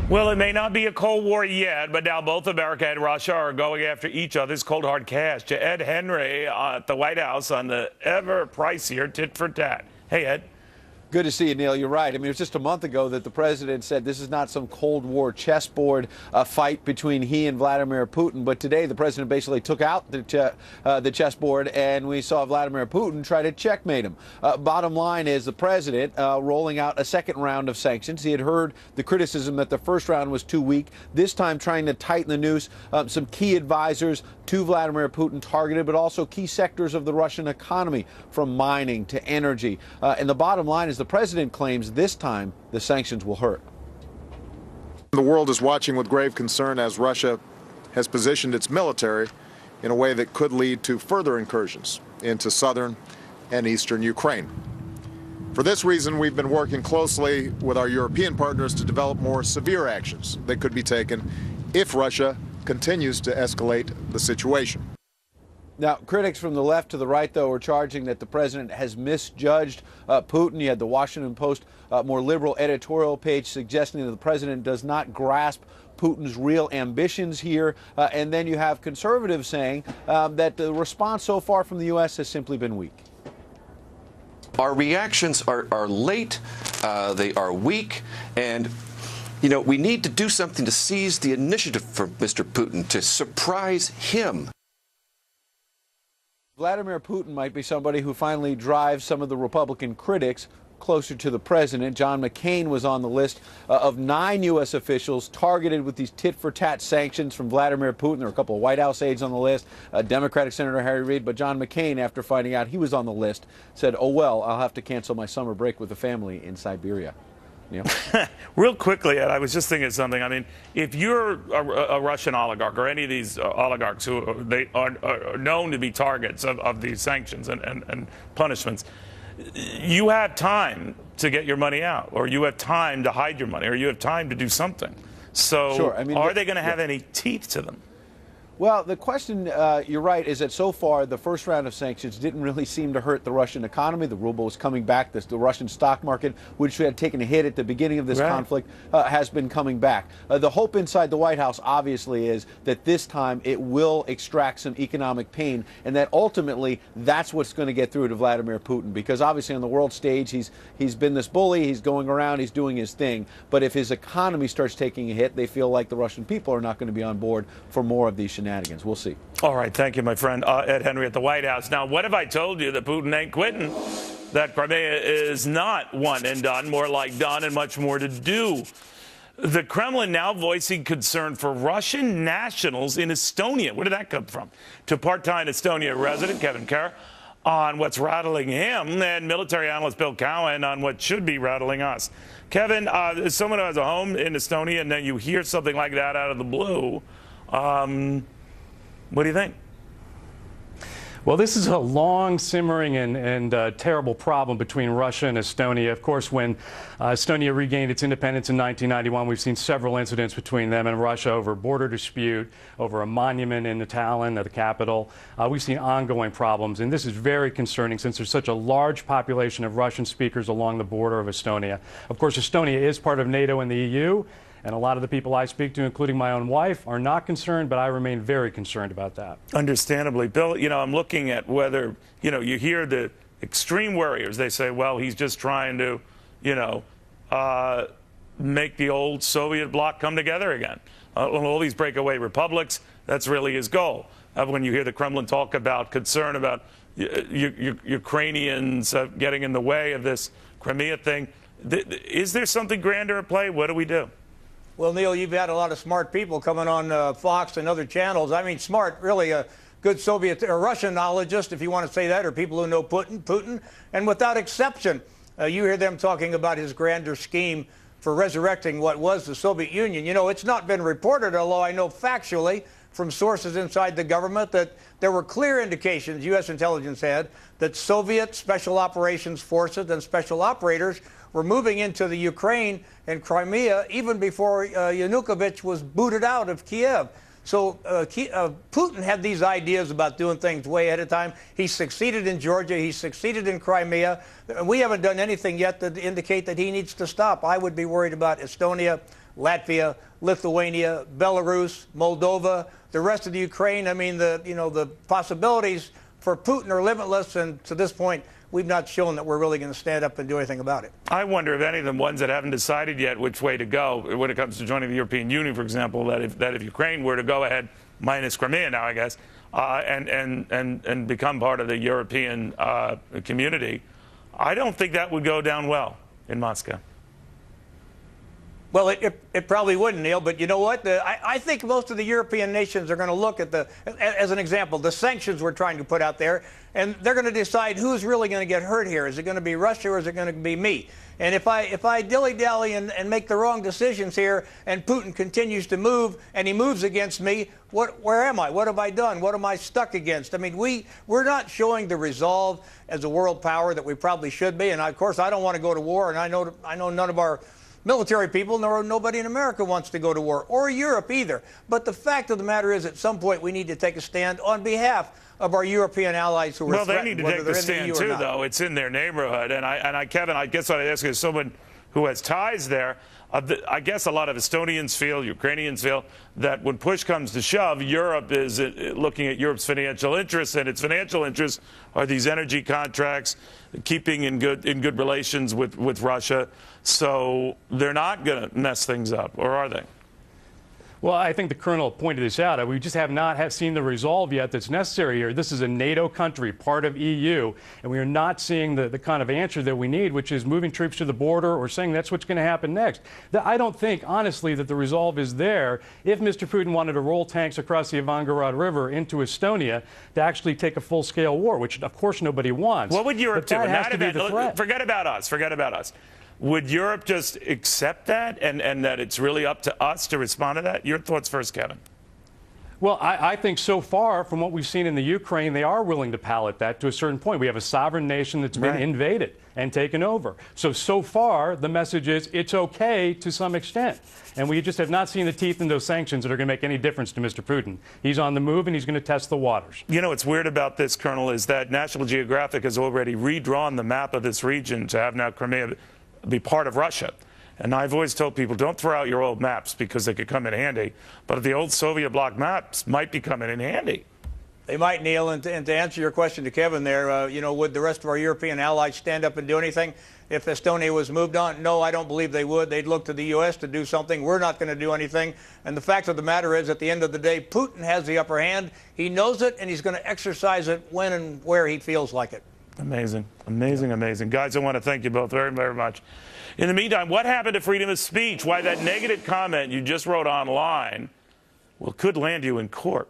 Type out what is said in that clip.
Well, it may not be a Cold War yet, but now both America and Russia are going after each other's cold, hard cash. To Ed Henry at the White House on the ever pricier tit for tat. Hey, Ed. Good to see you, Neil. You're right. I mean, it was just a month ago that the president said this is not some Cold War chessboard fight between he and Vladimir Putin. But today, the president basically took out the chessboard, and we saw Vladimir Putin try to checkmate him. Bottom line is the president rolling out a second round of sanctions. He had heard the criticism that the first round was too weak. This time, trying to tighten the noose. Some key advisors to Vladimir Putin targeted, but also key sectors of the Russian economy, from mining to energy. And the bottom line is the president claims this time the sanctions will hurt. The world is watching with grave concern as Russia has positioned its military in a way that could lead to further incursions into southern and eastern Ukraine. For this reason, we've been working closely with our European partners to develop more severe actions that could be taken if Russia continues to escalate the situation. Now, critics from the left to the right, though, are charging that the president has misjudged Putin. You had the Washington Post more liberal editorial page suggesting that the president does not grasp Putin's real ambitions here. And then you have conservatives saying that the response so far from the U.S. has simply been weak. Our reactions are late, they are weak, and you know, we need to do something to seize the initiative for Mr. Putin, to surprise him. Vladimir Putin might be somebody who finally drives some of the Republican critics closer to the president. John McCain was on the list of 9 U.S. officials targeted with these tit-for-tat sanctions from Vladimir Putin. There were a couple of White House aides on the list, Democratic Senator Harry Reid. But John McCain, after finding out he was on the list, said, oh, well, I'll have to cancel my summer break with the family in Siberia. Yeah. Real quickly, Ed, I was just thinking of something. I mean, if you're a Russian oligarch or any of these oligarchs who they are known to be targets of these sanctions and punishments, you have time to get your money out, or you have time to hide your money, or you have time to do something. So sure. I mean, are they going to have any teeth to them? Well, the question, you're right, is that so far the first round of sanctions didn't really seem to hurt the Russian economy. The ruble was coming back. The Russian stock market, which had taken a hit at the beginning of this conflict, has been coming back. The hope inside the White House, obviously, is that this time it will extract some economic pain, and that ultimately that's what's going to get through to Vladimir Putin. Because obviously on the world stage, he's been this bully. He's going around. He's doing his thing. But if his economy starts taking a hit, they feel like the Russian people are not going to be on board for more of these shenanigans. We'll see. All right. Thank you, my friend Ed Henry at the White House. Now, what if I told you that Putin ain't quitting? That Crimea is not one and done, more like done, and much more to do. The Kremlin now voicing concern for Russian nationals in Estonia. Where did that come from? To part-time Estonia resident Kevin Kerr on what's rattling him, and military analyst Bill Cowan on what should be rattling us. Kevin, as someone who has a home in Estonia, and then you hear something like that out of the blue, what do you think? Well, this is a long, simmering and terrible problem between Russia and Estonia. Of course, when Estonia regained its independence in 1991, we've seen several incidents between them and Russia over a border dispute, over a monument in Tallinn, the capital. We've seen ongoing problems, and this is very concerning since there's such a large population of Russian speakers along the border of Estonia. Of course, Estonia is part of NATO and the EU. And a lot of the people I speak to, including my own wife, are not concerned, but I remain very concerned about that. Understandably. Bill, you know, I'm looking at whether, you know, you hear the extreme worriers. They say, well, he's just trying to, you know, make the old Soviet bloc come together again. All these breakaway republics, that's really his goal. When you hear the Kremlin talk about concern about Ukrainians getting in the way of this Crimea thing, is there something grander at play? What do we do? Well, Neil, you've had a lot of smart people coming on Fox and other channels. I mean, smart, really a good Soviet or Russianologist, if you want to say that, or people who know Putin. And without exception, you hear them talking about his grander scheme for resurrecting what was the Soviet Union. You know, it's not been reported, although I know factually from sources inside the government that there were clear indications, U.S. intelligence had, that Soviet special operations forces and special operators were moving into the Ukraine and Crimea even before Yanukovych was booted out of Kiev. So Putin had these ideas about doing things way ahead of time. He succeeded in Georgia. He succeeded in Crimea. We haven't done anything yet to indicate that he needs to stop. I would be worried about Estonia, Latvia, Lithuania, Belarus, Moldova, the rest of the Ukraine. I mean, the possibilities for Putin are limitless, and to this point, we've not shown that we're really going to stand up and do anything about it. I wonder if any of the ones that haven't decided yet which way to go when it comes to joining the European Union, for example, that if Ukraine were to go ahead, minus Crimea now, I guess, and become part of the European community, I don't think that would go down well in Moscow. Well, it probably wouldn't, Neil, but you know what? I think most of the European nations are going to look at as an example, the sanctions we're trying to put out there, and they're going to decide who's really going to get hurt here. Is it going to be Russia or is it going to be me? And if I dilly-dally and make the wrong decisions here, and Putin continues to move, and he moves against me, where am I? What have I done? What am I stuck against? I mean, we're not showing the resolve as a world power that we probably should be. And of course, I don't want to go to war, and I know none of our military people, nor nobody in America wants to go to war, or Europe either. But the fact of the matter is, at some point, we need to take a stand on behalf of our European allies who are threatened. Well, they need to take the stand too, though. It's in their neighborhood, and Kevin, I guess what I'd ask you is someone who has ties there. I guess a lot of Estonians feel, Ukrainians feel, that when push comes to shove, Europe is looking at Europe's financial interests, and its financial interests are these energy contracts, keeping in good relations with Russia. So they're not going to mess things up, or are they? Well, I think the Colonel pointed this out. We just have not seen the resolve yet that's necessary here. This is a NATO country, part of EU, and we are not seeing the kind of answer that we need, which is moving troops to the border or saying that's what's going to happen next. I don't think, honestly, that the resolve is there if Mr. Putin wanted to roll tanks across the Ivangorod River into Estonia to actually take a full-scale war, which, of course, nobody wants. What would Europe do? That has to be the threat. Forget about us. Forget about us. Would Europe just accept that and that it's really up to us to respond to that? Your thoughts first, Kevin. Well, I think so far, from what we've seen in the Ukraine, they are willing to pallet that to a certain point. We have a sovereign nation that's been invaded and taken over. So far, the message is it's okay to some extent. And we just have not seen the teeth in those sanctions that are going to make any difference to Mr. Putin. He's on the move, and he's going to test the waters. You know what's weird about this, Colonel, is that National Geographic has already redrawn the map of this region to have now Crimea be part of Russia. And I've always told people, don't throw out your old maps because they could come in handy. But the old Soviet bloc maps might be coming in handy. They might, Neil. And to answer your question to Kevin there, would the rest of our European allies stand up and do anything if Estonia was moved on? No, I don't believe they would. They'd look to the U.S. to do something. We're not going to do anything. And the fact of the matter is, at the end of the day, Putin has the upper hand. He knows it, and he's going to exercise it when and where he feels like it. Amazing, amazing, amazing. Guys, I want to thank you both very, very much. In the meantime, what happened to freedom of speech? Why that negative comment you just wrote online, well, could land you in court.